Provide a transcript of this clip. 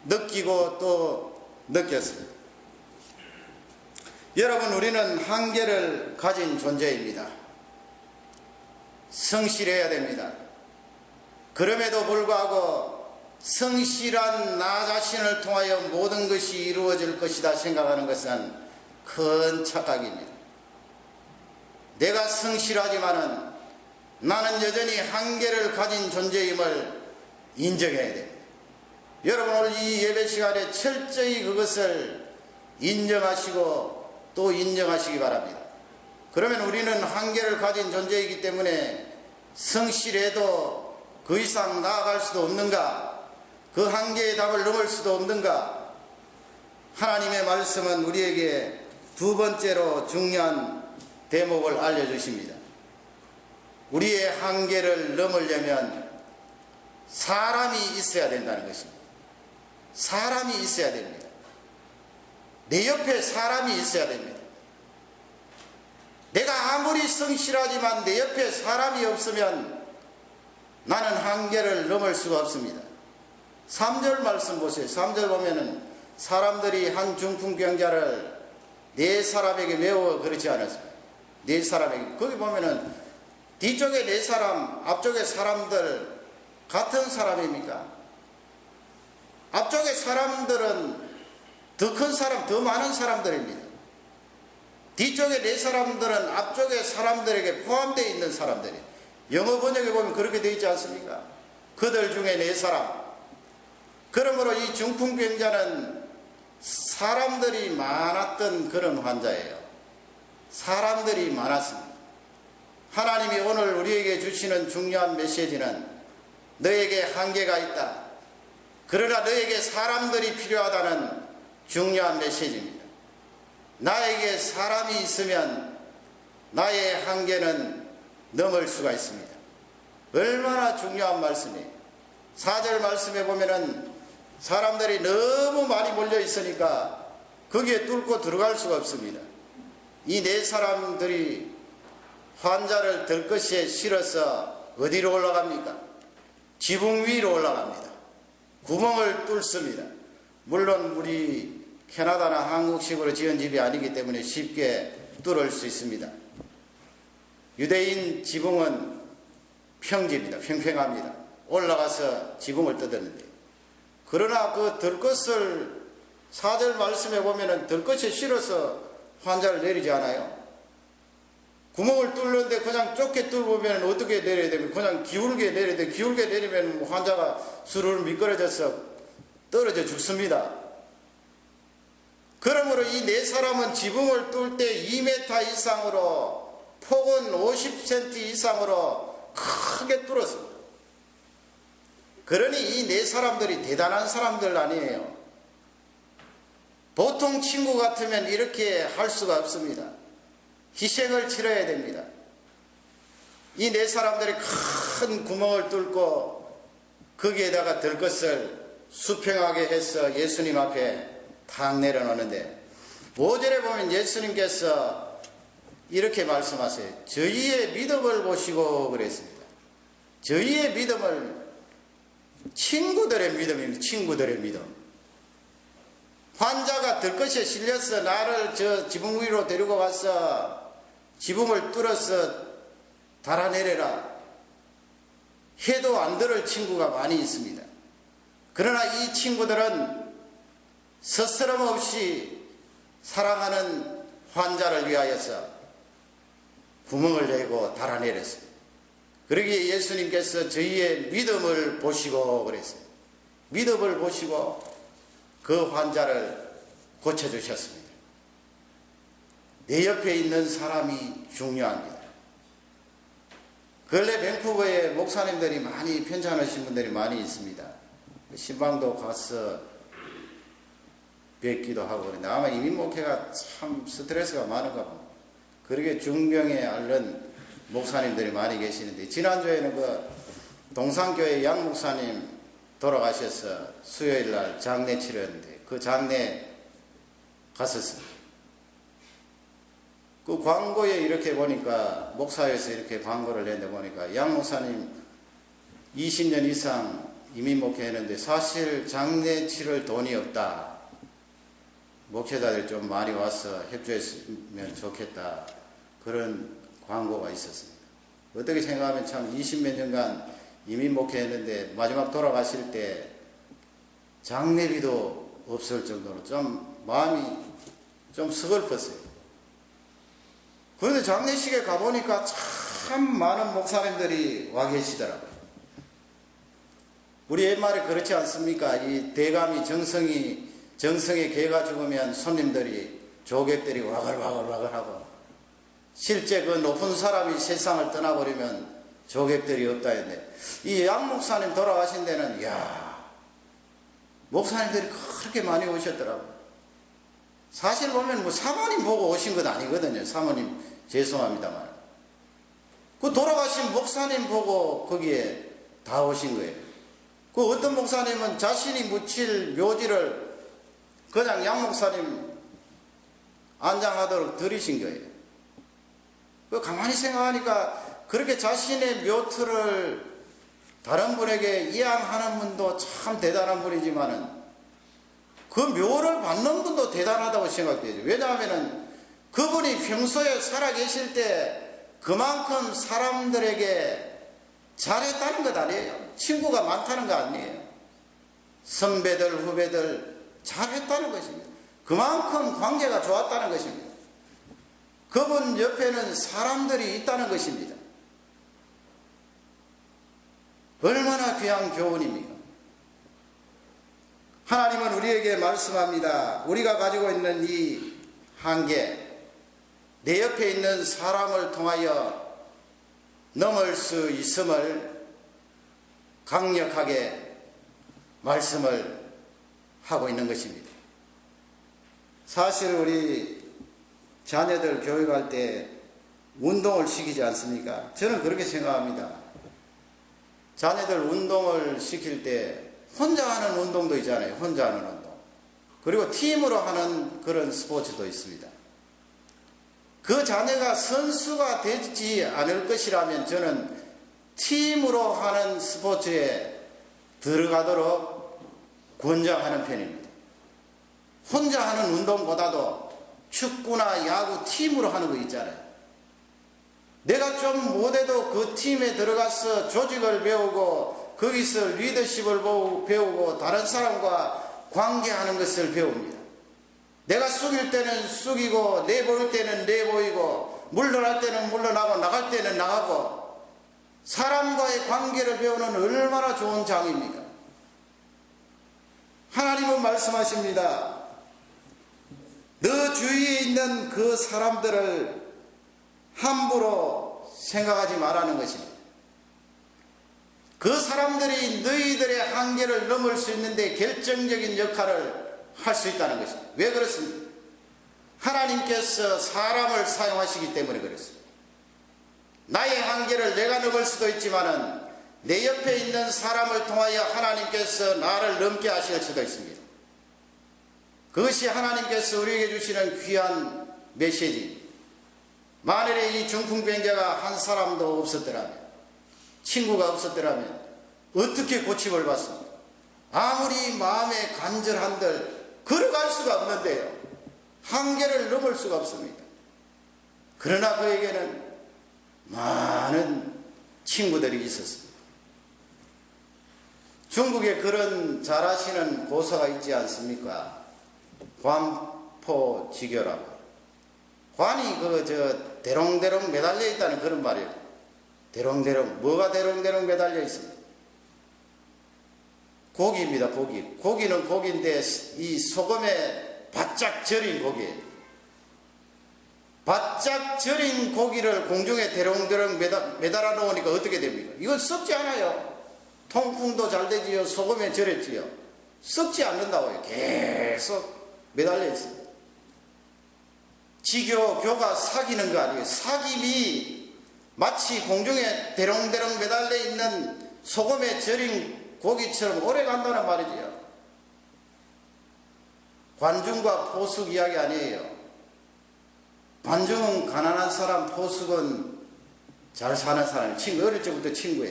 느끼고 또 느꼈습니다. 여러분, 우리는 한계를 가진 존재입니다. 성실해야 됩니다. 그럼에도 불구하고 성실한 나 자신을 통하여 모든 것이 이루어질 것이다 생각하는 것은 큰 착각입니다. 내가 성실하지만은 나는 여전히 한계를 가진 존재임을 인정해야 됩니다. 여러분, 오늘 이 예배 시간에 철저히 그것을 인정하시고 또 인정하시기 바랍니다. 그러면 우리는 한계를 가진 존재이기 때문에 성실해도 그 이상 나아갈 수도 없는가? 그 한계의 답을 넘을 수도 없는가? 하나님의 말씀은 우리에게 두 번째로 중요한 대목을 알려주십니다. 우리의 한계를 넘으려면 사람이 있어야 된다는 것입니다. 사람이 있어야 됩니다. 내 옆에 사람이 있어야 됩니다. 내가 아무리 성실하지만 내 옆에 사람이 없으면 나는 한계를 넘을 수가 없습니다. 3절 말씀 보세요. 3절 보면은 사람들이 한 중풍병자를 네 사람에게 메워 그렇지 않았습니다. 네 사람에게. 거기 보면은 뒤쪽에 네 사람, 앞쪽에 사람들 같은 사람입니까? 앞쪽에 사람들은 더 큰 사람, 더 많은 사람들입니다. 뒤쪽에 네 사람들은 앞쪽에 사람들에게 포함되어 있는 사람들이에요. 영어 번역에 보면 그렇게 되어 있지 않습니까? 그들 중에 네 사람. 그러므로 이 중풍병자는 사람들이 많았던 그런 환자예요. 사람들이 많았습니다. 하나님이 오늘 우리에게 주시는 중요한 메시지는 너에게 한계가 있다. 그러나 너에게 사람들이 필요하다는 중요한 메시지입니다. 나에게 사람이 있으면 나의 한계는 넘을 수가 있습니다. 얼마나 중요한 말씀이에요. 4절 말씀에 보면은 사람들이 너무 많이 몰려 있으니까 거기에 뚫고 들어갈 수가 없습니다. 이 네 사람들이 환자를 들것에 실어서 어디로 올라갑니까? 지붕 위로 올라갑니다. 구멍을 뚫습니다. 물론 우리 캐나다나 한국식으로 지은 집이 아니기 때문에 쉽게 뚫을 수 있습니다. 유대인 지붕은 평지입니다. 평평합니다. 올라가서 지붕을 뜯었는데, 그러나 그 들것을 4절 말씀에 보면은 들것에 실어서 환자를 내리지 않아요. 구멍을 뚫는데 그냥 좁게 뚫으면 어떻게 내려야 되면 그냥 기울게 내려야 돼. 기울게 내리면 환자가 수르르 미끄러져서 떨어져 죽습니다. 그러므로 이 네 사람은 지붕을 뚫을 때 2m 이상으로, 폭은 50cm 이상으로 크게 뚫었습니다. 그러니 이 네 사람들이 대단한 사람들 아니에요. 보통 친구 같으면 이렇게 할 수가 없습니다. 희생을 치러야 됩니다. 이 네 사람들이 큰 구멍을 뚫고 거기에다가 들것을 수평하게 해서 예수님 앞에 탁 내려놓는데, 5절에 보면 예수님께서 이렇게 말씀하세요. 저희의 믿음을 보시고 그랬습니다. 저희의 믿음을, 친구들의 믿음입니다. 친구들의 믿음. 환자가 들것에 실려서 나를 저 지붕 위로 데리고 가서 지붕을 뚫어서 달아내려라 해도 안 들을 친구가 많이 있습니다. 그러나 이 친구들은 스스럼 없이 사랑하는 환자를 위하여서 구멍을 내고 달아내렸습니다. 그러기에 예수님께서 저희의 믿음을 보시고 그랬어요. 믿음을 보시고 그 환자를 고쳐주셨습니다. 내 옆에 있는 사람이 중요합니다. 근래 밴쿠버에 목사님들이 많이 편찮으신 분들이 많이 있습니다. 신방도 가서 뵙기도 하고 그런데 아마 이민 목회가 참 스트레스가 많은가 봅니다. 그렇게 중병에 앓는 목사님들이 많이 계시는데, 지난주에는 그 동산교회 양 목사님 돌아가셔서 수요일날 장례 치렀는데 그 장례 갔었습니다. 그 광고에 이렇게 보니까, 목사에서 이렇게 광고를 냈는데 보니까 양 목사님 20년 이상 이민 목회했는데 사실 장례 치를 돈이 없다. 목회자들 좀 많이 와서 협조했으면 좋겠다. 그런 광고가 있었습니다. 어떻게 생각하면 참 20몇 년간 이민 목회했는데 마지막 돌아가실 때 장례비도 없을 정도로 좀 마음이 좀 서글펐어요. 그런데 장례식에 가보니까 참 많은 목사님들이 와 계시더라고요. 우리 옛말에 그렇지 않습니까? 이 대감이 정성에 개가 죽으면 손님들이 조객들이 와글와글와글하고 실제 그 높은 사람이 세상을 떠나버리면 조객들이 없다 했는데 이 양 목사님 돌아가신 데는 목사님들이 그렇게 많이 오셨더라고요. 사실 보면 뭐 사모님 보고 오신 건 아니거든요. 사모님 죄송합니다만 그 돌아가신 목사님 보고 거기에 다 오신 거예요. 그 어떤 목사님은 자신이 묻힐 묘지를 그냥 양 목사님 안장하도록 들이신 거예요. 그 가만히 생각하니까 그렇게 자신의 묘틀을 다른 분에게 이양하는 분도 참 대단한 분이지만은 그 묘를 받는 분도 대단하다고 생각돼요. 왜냐하면은 그분이 평소에 살아계실 때 그만큼 사람들에게 잘했다는 것 아니에요. 친구가 많다는 거 아니에요. 선배들, 후배들 잘했다는 것입니다. 그만큼 관계가 좋았다는 것입니다. 그분 옆에는 사람들이 있다는 것입니다. 얼마나 귀한 교훈입니까? 하나님은 우리에게 말씀합니다. 우리가 가지고 있는 이 한계, 내 옆에 있는 사람을 통하여 넘을 수 있음을 강력하게 말씀을 하고 있는 것입니다. 사실 우리 자녀들 교육할 때 운동을 시키지 않습니까? 저는 그렇게 생각합니다. 자녀들 운동을 시킬 때 혼자 하는 운동도 있잖아요. 혼자 하는 운동. 그리고 팀으로 하는 그런 스포츠도 있습니다. 그 자녀가 선수가 되지 않을 것이라면 저는 팀으로 하는 스포츠에 들어가도록 권장하는 편입니다. 혼자 하는 운동보다도 축구나 야구 팀으로 하는 거 있잖아요. 내가 좀 못해도 그 팀에 들어가서 조직을 배우고 거기서 리더십을 배우고 다른 사람과 관계하는 것을 배웁니다. 내가 숙일 때는 숙이고 내보일 때는 내보이고 물러날 때는 물러나고 나갈 때는 나가고 사람과의 관계를 배우는 얼마나 좋은 장입니까? 하나님은 말씀하십니다. 너 주위에 있는 그 사람들을 함부로 생각하지 말라는 것입니다. 그 사람들이 너희들의 한계를 넘을 수 있는데 결정적인 역할을 할 수 있다는 것입니다. 왜 그렇습니까? 하나님께서 사람을 사용하시기 때문에 그렇습니다. 나의 한계를 내가 넘을 수도 있지만은 내 옆에 있는 사람을 통하여 하나님께서 나를 넘게 하실 수도 있습니다. 그것이 하나님께서 우리에게 주시는 귀한 메시지. 만일에 이 중풍병자가 한 사람도 없었더라면, 친구가 없었더라면 어떻게 고침을 받습니까? 아무리 마음에 간절한들 걸어갈 수가 없는데요. 한계를 넘을 수가 없습니다. 그러나 그에게는 많은 친구들이 있었습니다. 중국에 그런 잘하시는 고사가 있지 않습니까? 관포지교라고. 관이 대롱대롱 매달려 있다는 그런 말이에요. 대롱대롱. 뭐가 대롱대롱 매달려 있습니다? 고기입니다. 고기. 고기는 고기인데 이 소금에 바짝 절인 고기예요. 바짝 절인 고기를 공중에 대롱대롱 매달아 놓으니까 어떻게 됩니까? 이건 썩지 않아요. 통풍도 잘 되지요. 소금에 절였지요. 썩지 않는다고요. 계속 매달려 있습니다. 교가 사귀는 거 아니에요. 사귐이 마치 공중에 대롱대롱 매달려 있는 소금에 절인 고기처럼 오래 간다는 말이지요. 관중과 포숙 이야기 아니에요. 관중은 가난한 사람, 포숙은 잘 사는 사람이 어릴 적부터 친구예요.